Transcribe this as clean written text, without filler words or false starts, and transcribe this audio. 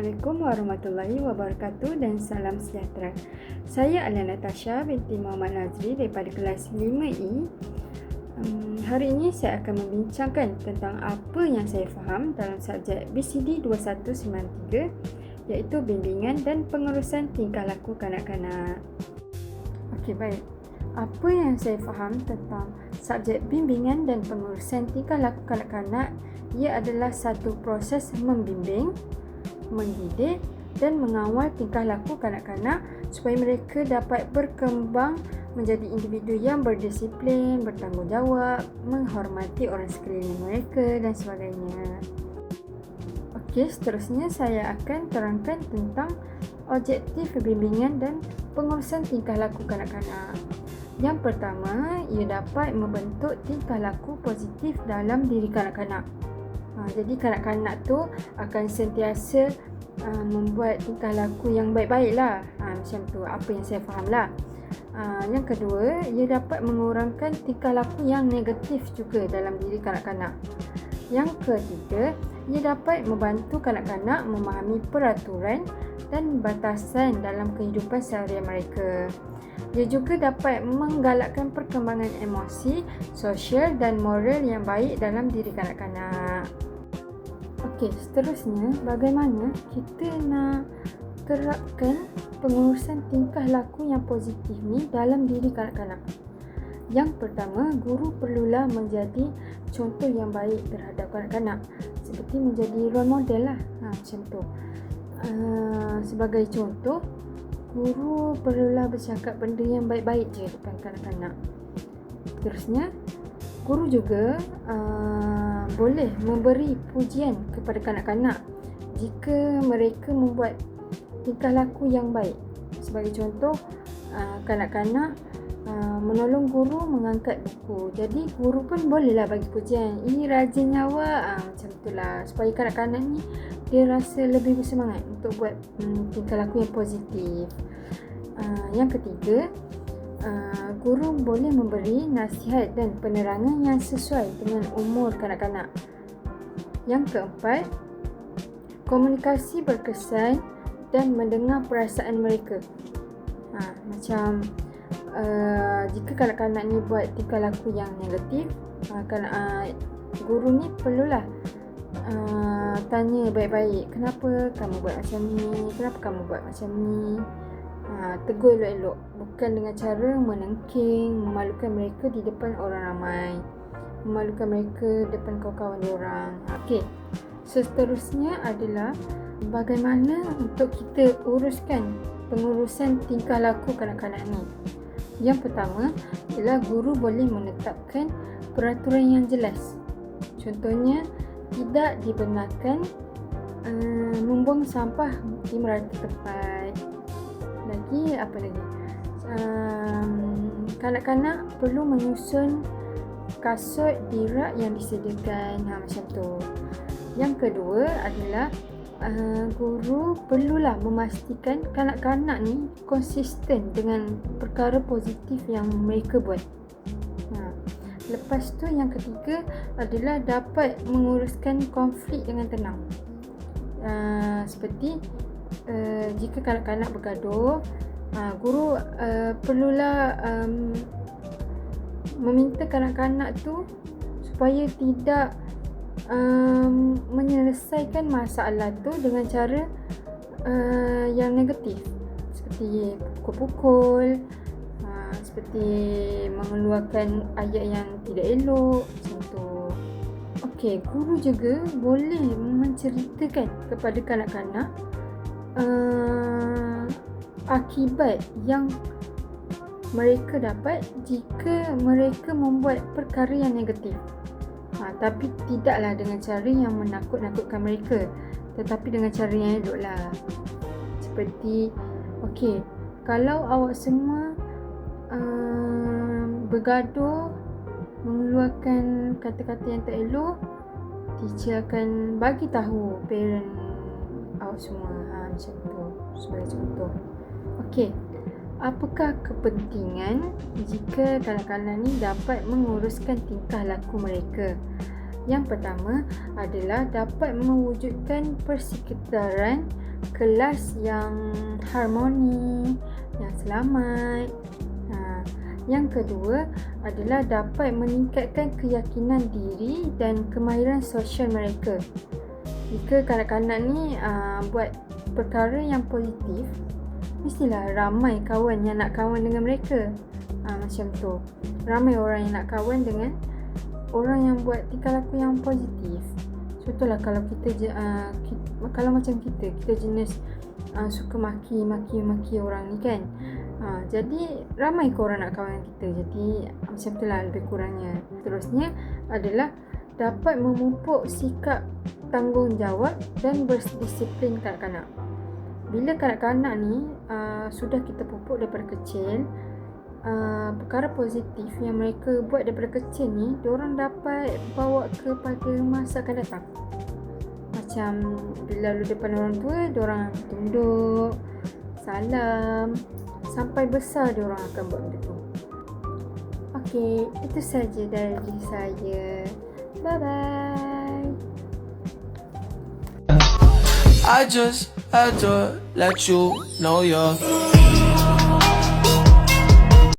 Assalamualaikum warahmatullahi wabarakatuh dan salam sejahtera. Saya adalah Natasha binti Muhammad Nazri daripada kelas 5E. Hari ini saya akan membincangkan tentang apa yang saya faham dalam subjek BCD 2193 iaitu bimbingan dan pengurusan tingkah laku kanak-kanak. Okey, baik. Apa yang saya faham tentang subjek bimbingan dan pengurusan tingkah laku kanak-kanak, ia adalah satu proses membimbing, mendidik dan mengawal tingkah laku kanak-kanak supaya mereka dapat berkembang menjadi individu yang berdisiplin, bertanggungjawab, menghormati orang sekeliling mereka dan sebagainya. Okey, seterusnya saya akan terangkan tentang objektif bimbingan dan pengurusan tingkah laku kanak-kanak. Yang pertama, ia dapat membentuk tingkah laku positif dalam diri kanak-kanak. Jadi kanak-kanak tu akan sentiasa membuat tingkah laku yang baik-baik lah. Macam tu, apa yang saya faham lah. Yang kedua, ia dapat mengurangkan tingkah laku yang negatif juga dalam diri kanak-kanak. Yang ketiga, ia dapat membantu kanak-kanak memahami peraturan dan batasan dalam kehidupan seharian mereka. Ia juga dapat menggalakkan perkembangan emosi, sosial dan moral yang baik dalam diri kanak-kanak. Okey, seterusnya bagaimana kita nak terapkan pengurusan tingkah laku yang positif ni dalam diri kanak-kanak. Yang pertama, guru perlulah menjadi contoh yang baik terhadap kanak-kanak, seperti menjadi role model lah. Macam tu. Sebagai contoh, guru perlulah bercakap benda yang baik-baik je depan kanak-kanak. Terusnya, guru juga boleh memberi pujian kepada kanak-kanak jika mereka membuat tingkah laku yang baik. Sebagai contoh, kanak-kanak menolong guru mengangkat buku. Jadi guru pun bolehlah bagi pujian. Ini rajin awak, macam itulah, supaya kanak-kanak ni dia rasa lebih bersemangat untuk buat tingkah laku yang positif. Yang ketiga, guru boleh memberi nasihat dan penerangan yang sesuai dengan umur kanak-kanak. Yang keempat, komunikasi berkesan dan mendengar perasaan mereka. Macam jika kanak-kanak ni buat tingkah laku yang negatif, guru ni perlulah tanya baik-baik, kenapa kamu buat macam ni, kenapa kamu buat macam ni. Tegur elok-elok, bukan dengan cara menengking, memalukan mereka di depan orang ramai, memalukan mereka depan kawan-kawan diorang. Okey, seterusnya adalah bagaimana untuk kita uruskan pengurusan tingkah laku kanak-kanak ni. Yang pertama ialah guru boleh menetapkan peraturan yang jelas. Contohnya, tidak dibenarkan membuang sampah di merata tempat. Lagi apa lagi? Kanak-kanak perlu menyusun kasut di rak yang disediakan. Macam tu. Yang kedua adalah guru perlulah memastikan kanak-kanak ni konsisten dengan perkara positif yang mereka buat. Lepas tu yang ketiga adalah dapat menguruskan konflik dengan tenang. Seperti jika kanak-kanak bergaduh, guru perlulah meminta kanak-kanak tu supaya tidak menyelesaikan masalah tu dengan cara yang negatif, seperti pukul-pukul, seperti mengeluarkan ayat yang tidak elok, macam tu. Okey, guru juga boleh menceritakan kepada kanak-kanak akibat yang mereka dapat jika mereka membuat perkara yang negatif. Tapi tidaklah dengan cara yang menakut-nakutkan mereka, tetapi dengan cara yang elok lah. Seperti, okey, kalau awak semua bergaduh, mengeluarkan kata-kata yang tak elok, teacher akan bagi tahu parent awak semua. Macam tu, sebagai contoh. Okey, apakah kepentingan jika kanak-kanak ni dapat menguruskan tingkah laku mereka? Yang pertama adalah dapat mewujudkan persekitaran kelas yang harmoni, yang selamat. Yang kedua adalah dapat meningkatkan keyakinan diri dan kemahiran sosial mereka. Jika kanak-kanak ni buat perkara yang positif, mestilah ramai kawan yang nak kawan dengan mereka. Macam tu. Ramai orang yang nak kawan dengan orang yang buat tingkah laku yang positif. Contohlah kalau kalau macam kita jenis suka maki orang ni kan. Jadi ramai ke orang nak kawan dengan kita. Jadi macam tu lah lebih kurangnya. Terusnya adalah dapat memupuk sikap tanggungjawab dan berdisiplin kanak-kanak. Bila kanak-kanak ni sudah kita pupuk daripada kecil, perkara positif yang mereka buat daripada kecil ni, diorang dapat bawa kepada masa akan datang. Macam bila lalu depan orang tua, diorang tunduk, salam. Sampai besar diorang akan buat begitu. Okey, itu saja dari saya. Bye-bye. I just had to let you know you're